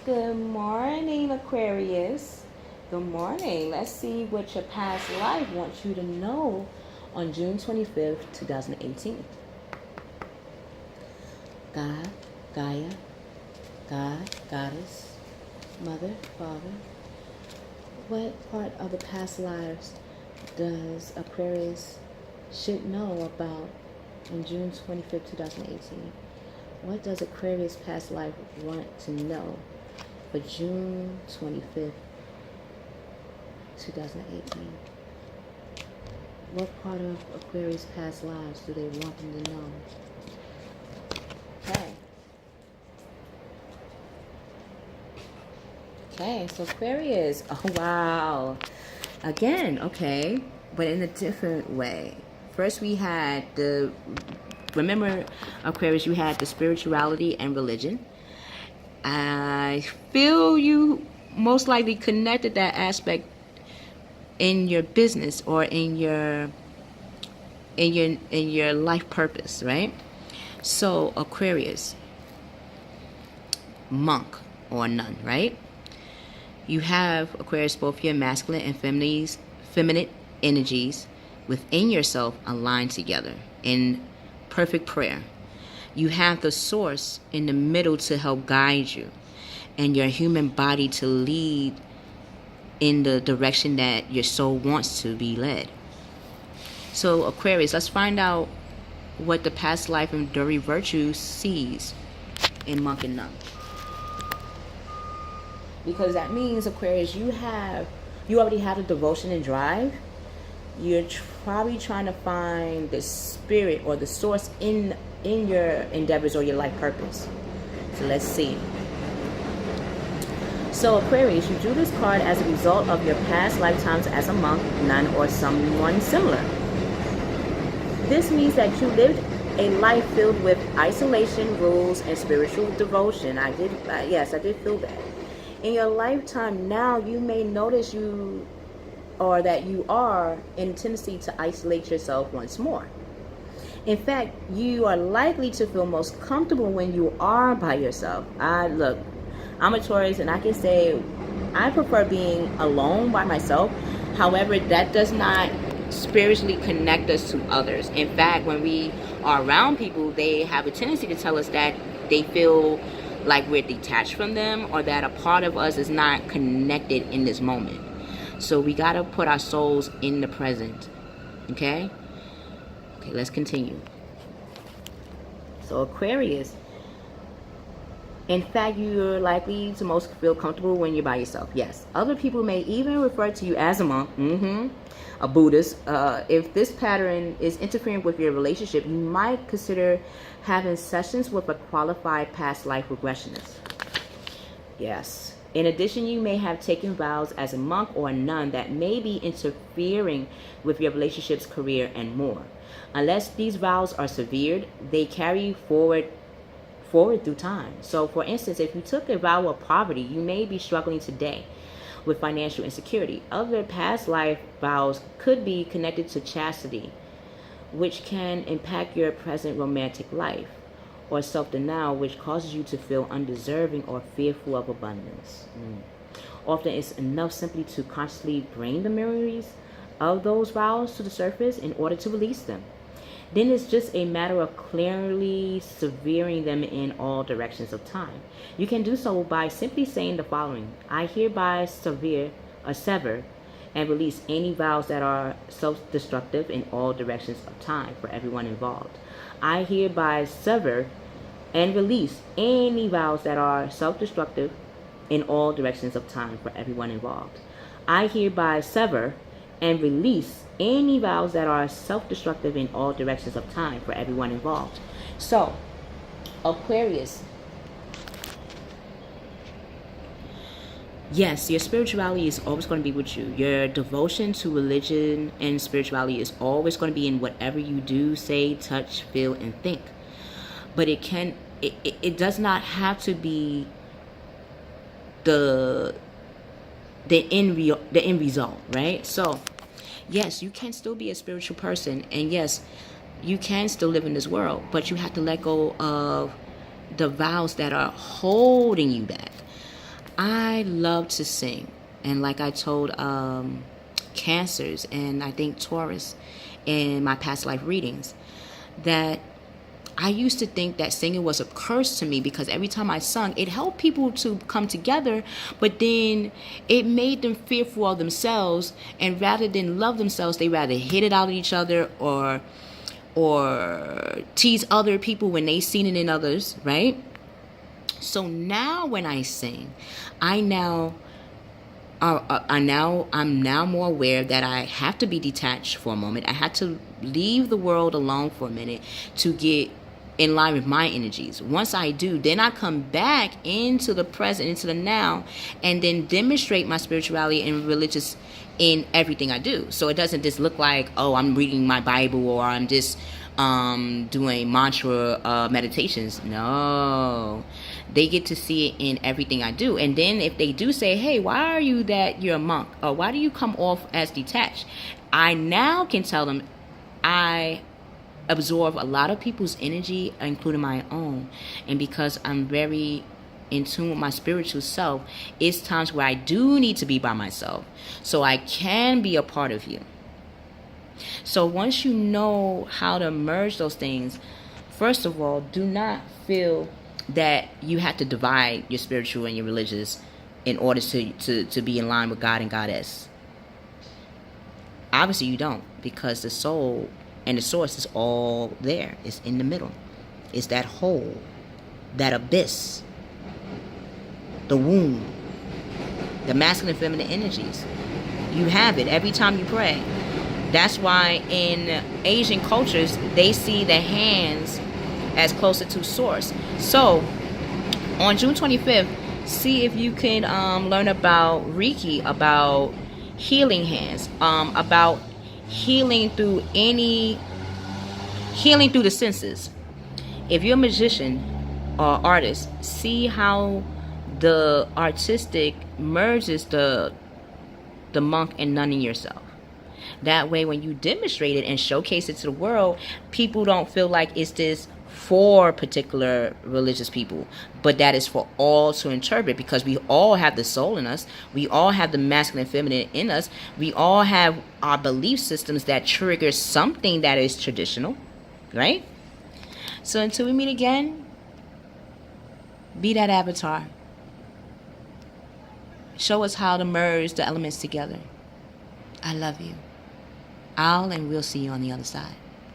Good morning, Aquarius. Good morning. Let's see what your past life wants you to know on June 25th, 2018. God, Gaia, God, Goddess, Mother, Father. What part of the past lives does Aquarius should know about on June 25th, 2018? What does Aquarius past life want to know for June 25th, 2018? What part of Aquarius past lives do they want them to know? Okay, so Aquarius. Oh, wow. Again, okay, but in a different way. First we had remember, Aquarius, you had the spirituality and religion. I feel you most likely connected that aspect in your business or in your life purpose, right? So Aquarius, monk or nun, right? You have, Aquarius, both your masculine and feminine energies within yourself aligned together in perfect prayer. You have the source in the middle to help guide you, and your human body to lead in the direction that your soul wants to be led. So Aquarius, let's find out what the past life enduring virtue sees in monk and nun. Because that means, Aquarius, you already have the devotion and drive. You're probably trying to find the spirit or the source in your endeavors or your life purpose. So let's see. So Aquarius, you drew this card as a result of your past lifetimes as a monk, nun, or someone similar. This means that you lived a life filled with isolation, rules, and spiritual devotion. I did feel that. In your lifetime now, you may notice that you are in tendency to isolate yourself once more. In fact, you are likely to feel most comfortable when you are by yourself. I'm a Taurus, and I can say I prefer being alone by myself. However, that does not spiritually connect us to others. In fact, when we are around people, they have a tendency to tell us that they feel like we're detached from them, or that a part of us is not connected in this moment. So we got to put our souls in the present. Okay, let's continue. So Aquarius, in fact, you're likely to most feel comfortable when you're by yourself. Yes, other people may even refer to you as a monk, a Buddhist. If this pattern is interfering with your relationship, you might consider having sessions with a qualified past life regressionist. Yes. In addition, you may have taken vows as a monk or a nun that may be interfering with your relationship's career and more. Unless these vows are severed, they carry forward through time. So, for instance, if you took a vow of poverty, you may be struggling today with financial insecurity. Other past life vows could be connected to chastity, which can impact your present romantic life, or self-denial, which causes you to feel undeserving or fearful of abundance. Often it's enough simply to consciously bring the memories of those vows to the surface in order to release them. Then it's just a matter of clearly severing them in all directions of time. You can do so by simply saying the following: I hereby sever and release any vows that are self-destructive in all directions of time for everyone involved. I hereby sever and release any vows that are self-destructive in all directions of time for everyone involved. I hereby sever and release any vows that are self-destructive in all directions of time for everyone involved. So, Aquarius, yes, your spirituality is always going to be with you. Your devotion to religion and spirituality is always going to be in whatever you do, say, touch, feel, and think. But it does not have to be the end result, right? So, yes, you can still be a spiritual person, and yes, you can still live in this world, but you have to let go of the vows that are holding you back. I love to sing. And like I told Cancers and I think Taurus in my past life readings, that I used to think that singing was a curse to me, because every time I sung, it helped people to come together, but then it made them fearful of themselves, and rather than love themselves, they rather hit it out at each other or tease other people when they seen it in others, right? So now when I sing, I'm now more aware that I have to be detached for a moment. I have to leave the world alone for a minute to get in line with my energies. Once I do, then I come back into the present, into the now, and then demonstrate my spirituality and religious in everything I do. So it doesn't just look like, oh, I'm reading my Bible or I'm just doing mantra meditations. No, they get to see it in everything I do. And then if they do say, hey, why are you that you're a monk, or why do you come off as detached, I now can tell them I absorb a lot of people's energy, including my own. And because I'm very in tune with my spiritual self, it's times where I do need to be by myself so I can be a part of you. So once you know how to merge those things, first of all, do not feel that you have to divide your spiritual and your religious in order to be in line with God and Goddess. Obviously you don't, because the soul and the source is all there. It's in the middle. It's that hole, that abyss, the womb, the masculine and feminine energies. You have it every time you pray. That's why in Asian cultures, they see the hands as closer to source. So on June 25th, see if you can learn about Reiki, about healing hands, about healing through the senses. If you're a magician or artist, see how the artistic merges the monk and nun in yourself. That way, when you demonstrate it and showcase it to the world, people don't feel like it's this for particular religious people, but that is for all to interpret, because we all have the soul in us. We all have the masculine and feminine in us. We all have our belief systems that trigger something that is traditional, right? So until we meet again, be that avatar. Show us how to merge the elements together. I love you. And we'll see you on the other side.